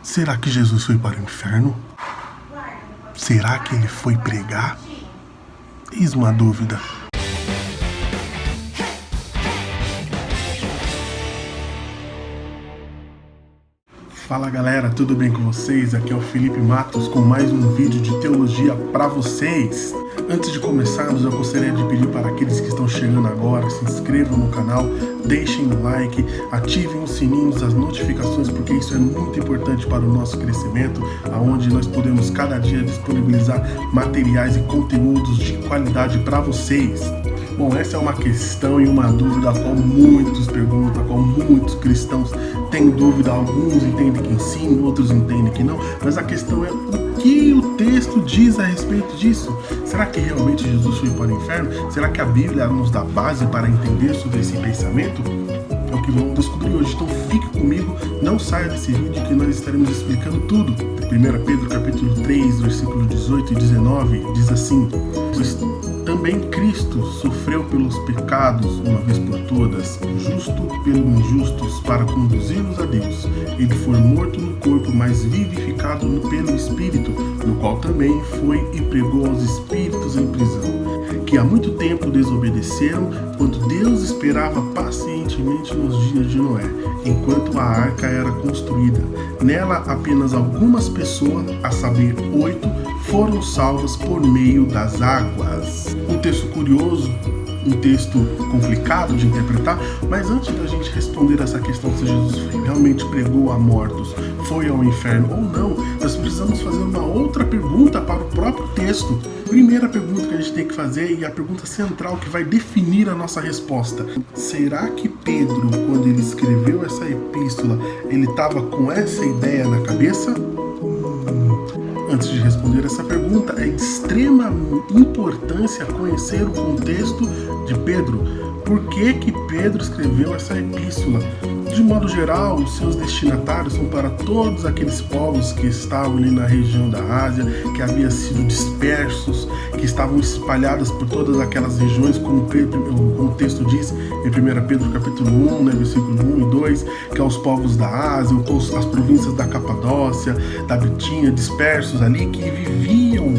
Será que Jesus foi para o inferno? Será que ele foi pregar? Eis uma dúvida. Fala galera, tudo bem com vocês? Aqui é o Felipe Matos com mais um vídeo de teologia para vocês. Antes de começarmos, eu gostaria de pedir para aqueles que estão chegando agora, se inscrevam no canal, deixem o like, ativem os sininhos, as notificações, porque isso é muito importante para o nosso crescimento, aonde nós podemos cada dia disponibilizar materiais e conteúdos de qualidade para vocês. Bom, essa é uma questão e uma dúvida a qual muitos perguntam, a qual muitos cristãos têm dúvida. Alguns entendem que sim, outros entendem que não, mas a questão é o que o texto diz a respeito disso. Será que realmente Jesus foi para o inferno? Será que a Bíblia nos dá base para entender sobre esse pensamento? É o que vamos descobrir hoje, então fique comigo, não saia desse vídeo que nós estaremos explicando tudo. 1 Pedro capítulo 3, versículo 18 e 19, diz assim: pois também Cristo sofreu pelos pecados uma vez por todas, justo pelos injustos, para conduzi-los a Deus. Ele foi morto no corpo, mas vivificado pelo Espírito, no qual também foi e pregou aos espíritos em prisão, que há muito tempo desobedeceram, quando Deus esperava pacientemente nos dias de Noé, enquanto a arca era construída. Nela apenas algumas pessoas, a saber 8, foram salvas por meio das águas. Um texto curioso, um texto complicado de interpretar, mas antes da gente responder essa questão se Jesus realmente pregou a mortos, foi ao inferno ou não, nós precisamos fazer uma outra pergunta para o próprio texto. Primeira pergunta que a gente tem que fazer, e a pergunta central que vai definir a nossa resposta: será que Pedro, quando ele escreveu essa epístola, ele estava com essa ideia na cabeça? Antes de responder essa pergunta, é de extrema importância conhecer o contexto de Pedro. Por que Pedro escreveu essa epístola? De modo geral, os seus destinatários são para todos aqueles povos que estavam ali na região da Ásia, que haviam sido dispersos, que estavam espalhados por todas aquelas regiões, como o texto diz em 1 Pedro capítulo 1, versículo 1 e 2, que é os povos da Ásia, as províncias da Capadócia, da Bitínia, dispersos ali, que viviam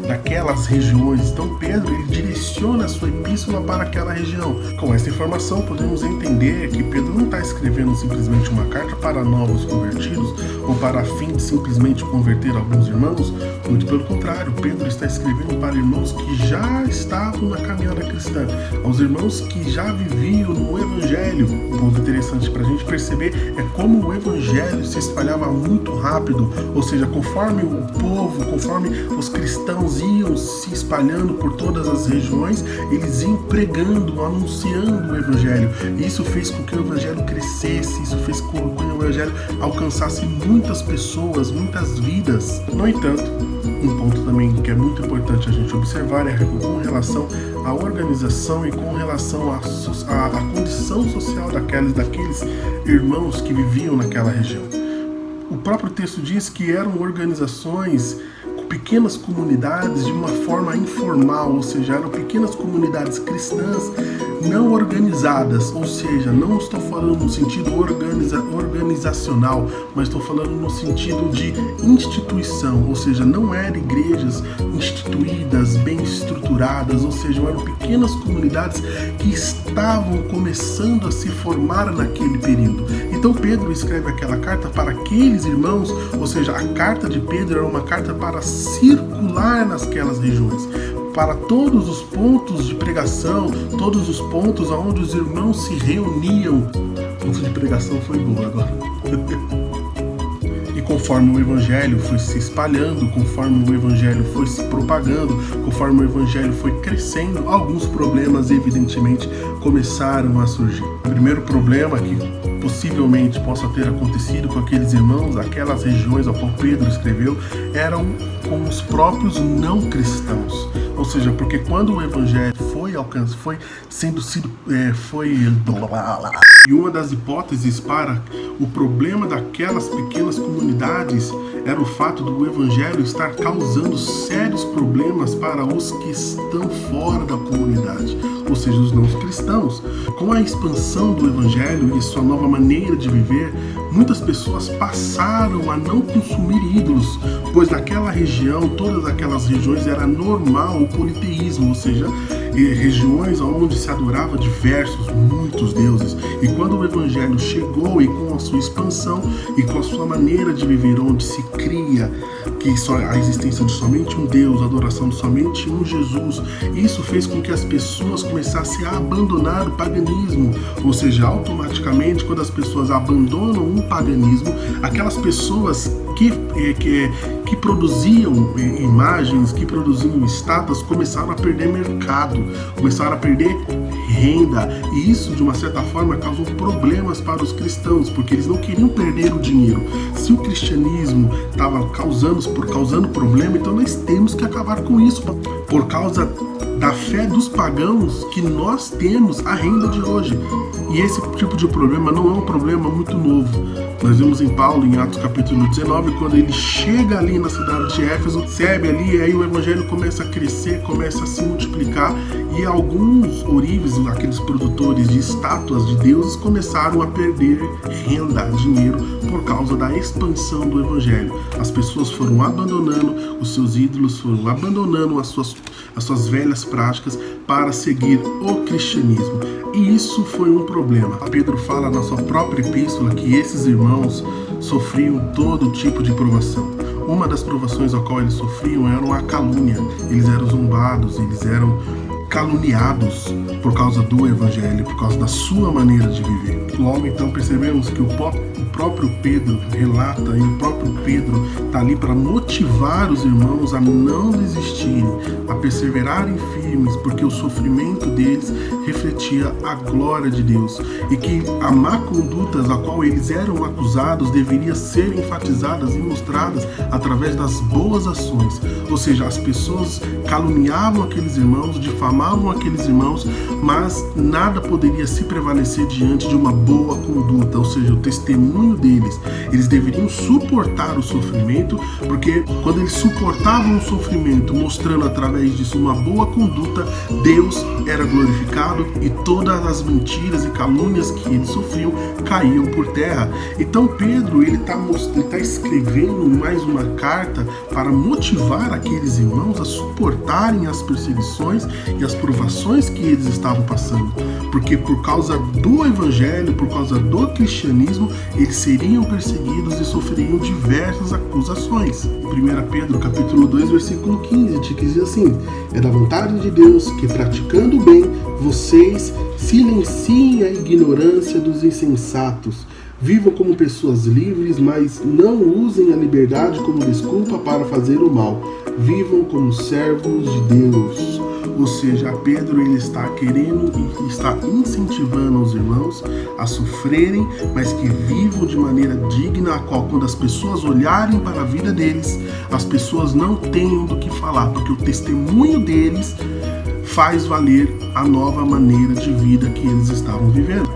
naquelas regiões. Então Pedro, ele direciona a sua epístola para aquela região. Com essa informação podemos entender que Pedro não está escrevendo simplesmente uma carta para novos convertidos ou para a fim de simplesmente converter alguns irmãos. Muito pelo contrário, Pedro está escrevendo para irmãos que já estavam na caminhada cristã, aos irmãos que já viviam no Evangelho. Um ponto interessante para a gente perceber é como o Evangelho se espalhava muito rápido, ou seja, conforme o povo, conforme os cristãos iam se espalhando por todas as regiões, eles iam pregando, anunciando o Evangelho. Isso fez com que o Evangelho crescesse, isso fez com que o Evangelho alcançasse muitas pessoas, muitas vidas. No entanto, um ponto também que é muito importante a gente observar é com relação à organização e com relação à condição social daqueles irmãos que viviam naquela região. O próprio texto diz que eram organizações, pequenas comunidades de uma forma informal, ou seja, eram pequenas comunidades cristãs não organizadas, ou seja, não estou falando no sentido organizacional, mas estou falando no sentido de instituição, ou seja, não eram igrejas instituídas, bem estruturadas, ou seja, eram pequenas comunidades que estavam começando a se formar naquele período. Então Pedro escreve aquela carta para aqueles irmãos, ou seja, a carta de Pedro era uma carta para circular nasquelas regiões, para todos os pontos de pregação, todos os pontos onde os irmãos se reuniam. O ponto de pregação foi bom agora. E conforme o Evangelho foi se espalhando, conforme o Evangelho foi se propagando, conforme o Evangelho foi crescendo, alguns problemas evidentemente começaram a surgir. O primeiro problema que possivelmente possa ter acontecido com aqueles irmãos, aquelas regiões ao qual Pedro escreveu, eram com os próprios não cristãos. Ou seja, porque quando o Evangelho foi foi sendo sido, E uma das hipóteses para o problema daquelas pequenas comunidades era o fato do evangelho estar causando sérios problemas para os que estão fora da comunidade, ou seja, os não cristãos. Com a expansão do evangelho e sua nova maneira de viver, muitas pessoas passaram a não consumir ídolos, pois naquela região, todas aquelas regiões, era normal o politeísmo, ou seja, regiões onde se adorava muitos deuses. E quando o evangelho chegou e com a sua expansão e com a sua maneira de viver, onde se cria que só a existência de somente um Deus, a adoração de somente um Jesus, isso fez com que as pessoas começassem a abandonar o paganismo, ou seja, automaticamente, quando as pessoas abandonam um paganismo, aquelas pessoas que produziam imagens, que produziam estátuas, começaram a perder mercado, começaram a perder renda, e isso de uma certa forma causou problemas para os cristãos, porque eles não queriam perder o dinheiro. Se o cristianismo estava causando problema, então nós temos que acabar com isso, por causa da fé dos pagãos que nós temos a renda de hoje. E esse tipo de problema não é um problema muito novo. Nós vemos em Paulo, em Atos capítulo 19, quando ele chega ali na cidade de Éfeso, recebe ali, e aí o evangelho começa a crescer, começa a se multiplicar, e alguns ourives, aqueles produtores de estátuas de deuses, começaram a perder renda, dinheiro, por causa da expansão do evangelho. As pessoas foram abandonando os seus ídolos, foram abandonando as suas velhas práticas para seguir o cristianismo. E isso foi um problema. Pedro fala na sua própria epístola que esses irmãos sofriam todo tipo de provação. Uma das provações a qual eles sofriam era a calúnia. Eles eram zombados, eles eram caluniados por causa do evangelho, por causa da sua maneira de viver. Logo então percebemos que o próprio Pedro relata, e o próprio Pedro está ali para motivar os irmãos a não desistirem, a perseverarem firmes, porque o sofrimento deles refletia a glória de Deus, e que a má conduta a qual eles eram acusados deveria ser enfatizadas e mostradas através das boas ações. Ou seja, as pessoas caluniavam aqueles irmãos, difamavam aqueles irmãos, mas nada poderia se prevalecer diante de uma boa conduta, ou seja, o testemunho deles. Eles deveriam suportar o sofrimento, porque quando eles suportavam o sofrimento, mostrando através disso uma boa conduta, Deus era glorificado e todas as mentiras e calúnias que eles sofriam caíam por terra. Então Pedro ele está escrevendo mais uma carta para motivar aqueles irmãos a suportarem as perseguições e as provações que eles estavam passando, porque por causa do evangelho, por causa do cristianismo, eles seriam perseguidos e sofreriam diversas acusações. Em 1 Pedro capítulo 2, versículo 15, que diz assim: é da vontade de Deus que, praticando o bem, vocês silenciem a ignorância dos insensatos. Vivam como pessoas livres, mas não usem a liberdade como desculpa para fazer o mal. Vivam como servos de Deus. Ou seja, Pedro ele está querendo e está incentivando os irmãos a sofrerem, mas que vivam de maneira digna, a qual quando as pessoas olharem para a vida deles, as pessoas não tenham do que falar, porque o testemunho deles faz valer a nova maneira de vida que eles estavam vivendo.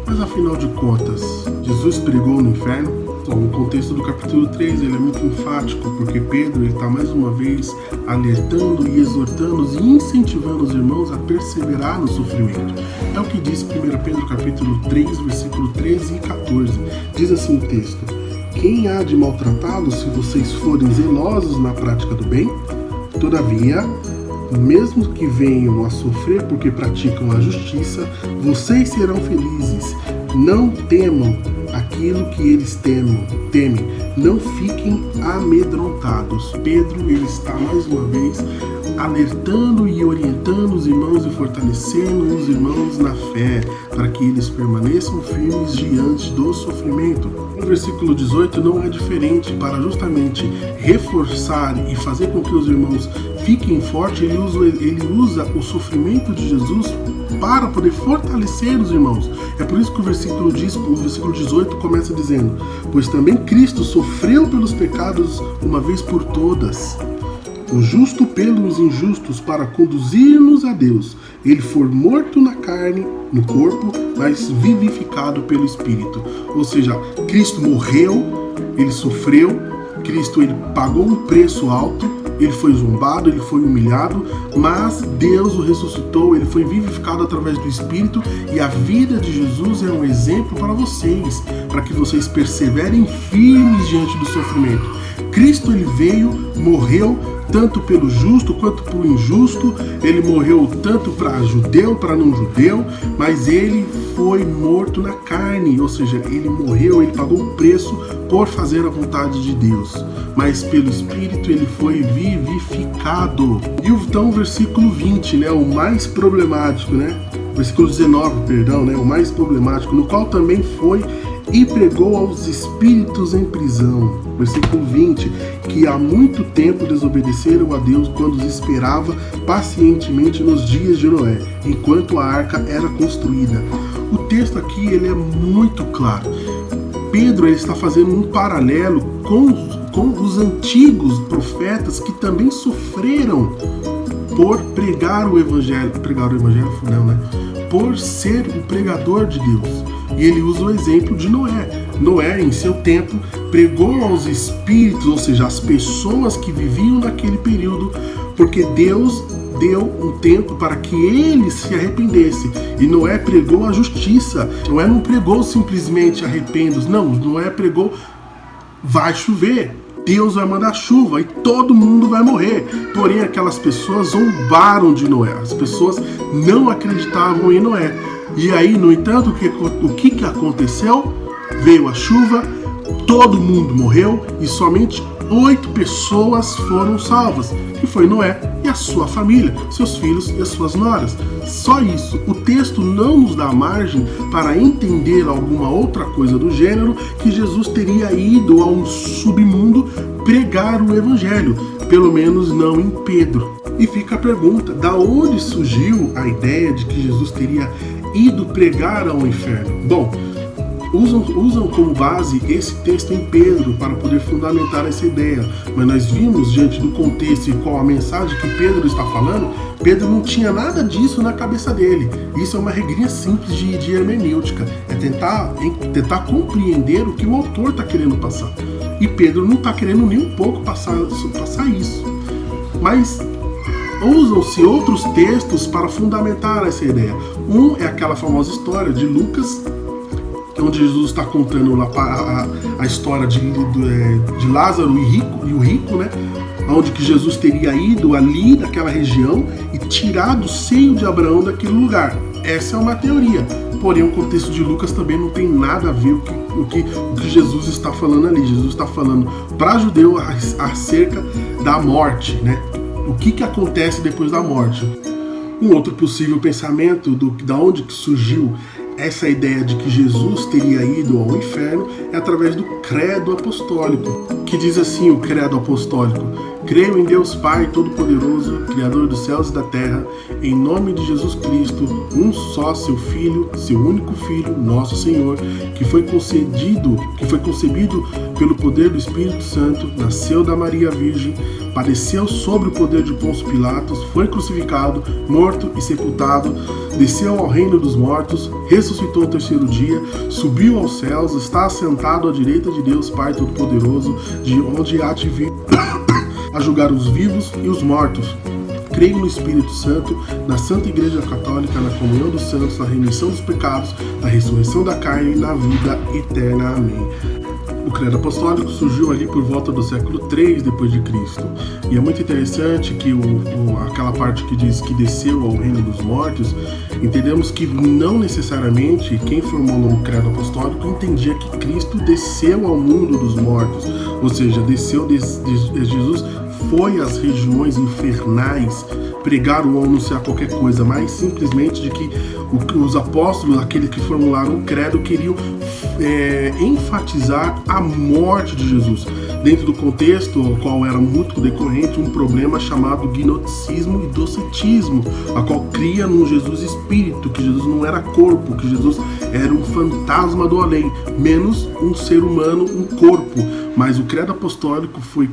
Mas afinal de contas, Jesus pregou no inferno? Então, o contexto do capítulo 3 ele é muito enfático, porque Pedro está mais uma vez alertando e exortando e incentivando os irmãos a perseverar no sofrimento. É o que diz 1 Pedro capítulo 3, versículo 13 e 14. Diz assim o texto: quem há de maltratá-los se vocês forem zelosos na prática do bem? Todavia, mesmo que venham a sofrer porque praticam a justiça, vocês serão felizes. Não temam aquilo que eles temem. Não fiquem amedrontados. Pedro ele está mais uma vez alertando e orientando os irmãos e fortalecendo os irmãos na fé, para que eles permaneçam firmes diante do sofrimento. O versículo 18 não é diferente, para justamente reforçar e fazer com que os irmãos fiquem fortes. Ele usa o sofrimento de Jesus para poder fortalecer os irmãos. É por isso que o versículo 18 começa dizendo: pois também Cristo sofreu pelos pecados uma vez por todas. o justo pelos injustos para conduzir-nos a Deus. Ele foi morto na carne, no corpo, mas vivificado pelo Espírito. Ou seja, Cristo morreu, ele sofreu, Cristo ele pagou um preço alto, ele foi zombado, ele foi humilhado, mas Deus o ressuscitou, ele foi vivificado através do Espírito, e a vida de Jesus é um exemplo para vocês, para que vocês perseverem firmes diante do sofrimento. Cristo ele veio, morreu tanto pelo justo quanto pelo injusto, ele morreu tanto para judeu, para não judeu, mas ele foi morto na carne, ou seja, ele morreu, ele pagou o preço por fazer a vontade de Deus, mas pelo Espírito ele foi vivificado. E então o versículo 20, né, o mais problemático, né? Versículo 19, perdão, né, o mais problemático, no qual também foi e pregou aos espíritos em prisão. Versículo 20, que há muito tempo desobedeceram a Deus quando os esperava pacientemente nos dias de Noé, enquanto a arca era construída. O texto aqui ele é muito claro. Pedro ele está fazendo um paralelo com os antigos profetas que também sofreram por pregar o evangelho não, né? Por ser o pregador de Deus. E ele usa o exemplo de Noé. Noé, em seu tempo, pregou aos espíritos, ou seja, às pessoas que viviam naquele período, porque Deus deu um tempo para que eles se arrependessem. E Noé pregou a justiça. Noé não pregou simplesmente arrependa-se. Não, Noé pregou vai chover. Deus vai mandar chuva e todo mundo vai morrer. Porém, aquelas pessoas zombaram de Noé. As pessoas não acreditavam em Noé. E aí, no entanto, o que aconteceu? Veio a chuva, todo mundo morreu e somente 8 pessoas foram salvas, que foi Noé e a sua família, seus filhos e as suas noras. Só isso. O texto não nos dá margem para entender alguma outra coisa do gênero que Jesus teria ido a um submundo pregar o evangelho, pelo menos não em Pedro. E fica a pergunta, da onde surgiu a ideia de que Jesus teria ido pregar ao inferno? Bom, usam como base esse texto em Pedro para poder fundamentar essa ideia, mas nós vimos diante do contexto e qual a mensagem que Pedro está falando, Pedro não tinha nada disso na cabeça dele. Isso é uma regrinha simples de hermenêutica, é tentar compreender o que o autor está querendo passar. E Pedro não está querendo nem um pouco passar isso. Mas usam-se outros textos para fundamentar essa ideia. Um é aquela famosa história de Lucas, onde Jesus está contando a história de Lázaro e o rico, né? Onde que Jesus teria ido ali naquela região e tirado o seio de Abraão daquele lugar. Essa é uma teoria. Porém, o contexto de Lucas também não tem nada a ver o que Jesus está falando ali. Jesus está falando para judeu acerca da morte, né? O que acontece depois da morte. Um outro possível pensamento da onde que surgiu essa ideia de que Jesus teria ido ao inferno é através do credo apostólico, que diz assim o credo apostólico: creio em Deus Pai Todo-Poderoso, Criador dos céus e da terra, em nome de Jesus Cristo, um só seu Filho, seu único Filho, nosso Senhor, que foi concebido pelo poder do Espírito Santo, nasceu da Maria Virgem, padeceu sob o poder de Pôncio Pilatos, foi crucificado, morto e sepultado, desceu ao reino dos mortos, ressuscitou ao terceiro dia, subiu aos céus, está assentado à direita de Deus Pai Todo-Poderoso, de onde há de vir a julgar os vivos e os mortos. Creio no Espírito Santo, na Santa Igreja Católica, na comunhão dos santos, na remissão dos pecados, na ressurreição da carne e na vida eterna. Amém. O credo apostólico surgiu ali por volta do século III depois de Cristo. E é muito interessante que aquela parte que diz que desceu ao reino dos mortos, entendemos que não necessariamente quem formulou o credo apostólico entendia que Cristo desceu ao mundo dos mortos, ou seja, Jesus foi às regiões infernais pregar ou anunciar qualquer coisa, mas simplesmente de que os apóstolos, aqueles que formularam o credo, queriam enfatizar a morte de Jesus, dentro do contexto ao qual era muito decorrente um problema chamado gnosticismo e docetismo, a qual cria num Jesus espírito, que Jesus não era corpo, que Jesus era um fantasma do além, menos um ser humano, um corpo. Mas o credo apostólico foi,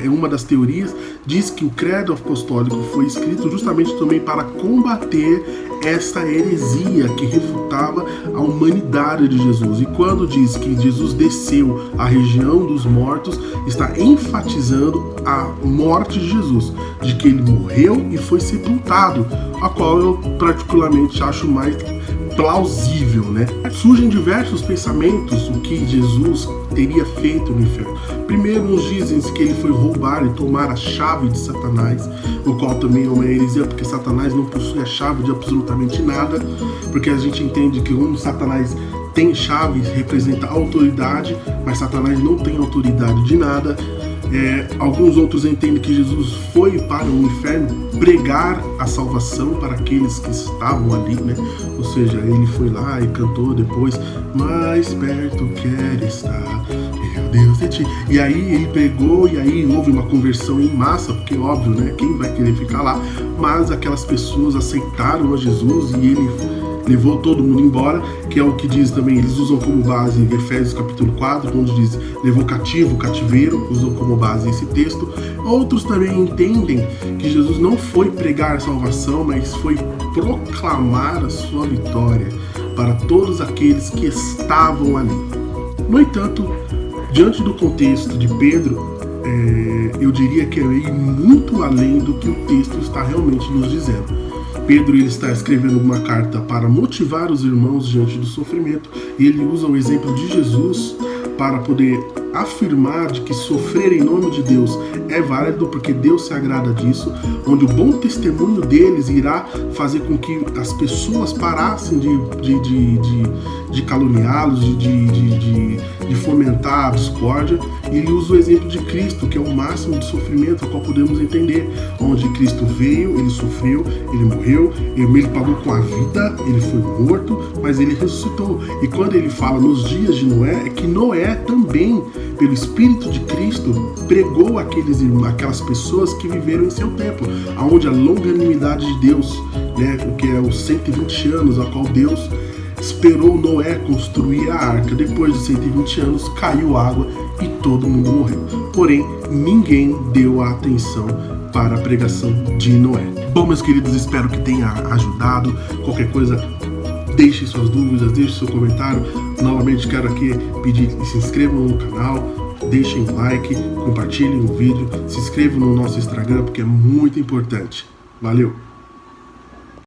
uma das teorias, diz que o credo apostólico foi escrito justamente também para combater essa heresia que refutava a humanidade de Jesus. E quando diz que Jesus desceu à região dos mortos, está enfatizando a morte de Jesus, de que ele morreu e foi sepultado, a qual eu particularmente acho mais plausível, né? Surgem diversos pensamentos o que Jesus teria feito no inferno. Primeiro, uns dizem que ele foi roubar e tomar a chave de Satanás, o qual também é uma heresia, porque Satanás não possui a chave de absolutamente nada, porque a gente entende que Satanás tem chave, representa autoridade, mas Satanás não tem autoridade de nada. Alguns outros entendem que Jesus foi para o inferno pregar a salvação para aqueles que estavam ali, né? Ou seja, ele foi lá e cantou depois: mais perto quero estar, meu Deus de ti. E aí ele pregou, e aí houve uma conversão em massa, porque óbvio, né? Quem vai querer ficar lá? Mas aquelas pessoas aceitaram a Jesus e ele levou todo mundo embora, que é o que diz também, eles usam como base Efésios capítulo 4, onde diz levou cativo, cativeiro, usam como base esse texto. Outros também entendem que Jesus não foi pregar a salvação, mas foi proclamar a sua vitória para todos aqueles que estavam ali. No entanto, diante do contexto de Pedro, eu diria que é muito além do que o texto está realmente nos dizendo. Pedro ele está escrevendo uma carta para motivar os irmãos diante do sofrimento, e ele usa o exemplo de Jesus para poder afirmar de que sofrer em nome de Deus é válido, porque Deus se agrada disso, onde o bom testemunho deles irá fazer com que as pessoas parassem de caluniá-los, de fomentar a discórdia. E ele usa o exemplo de Cristo, que é o máximo de sofrimento, ao qual podemos entender, onde Cristo veio, ele sofreu, ele morreu, ele pagou com a vida, ele foi morto, mas ele ressuscitou. E quando ele fala nos dias de Noé, é que Noé também, pelo Espírito de Cristo, pregou aquelas pessoas que viveram em seu tempo, onde a longanimidade de Deus, né, o que é os 120 anos, a qual Deus esperou Noé construir a arca. Depois de 120 anos caiu água e todo mundo morreu. Porém, ninguém deu a atenção para a pregação de Noé. Bom, meus queridos, espero que tenha ajudado. Qualquer coisa, deixe suas dúvidas, deixe seu comentário. Novamente quero aqui pedir que se inscrevam no canal, deixem like, compartilhem o vídeo, se inscrevam no nosso Instagram, porque é muito importante. Valeu!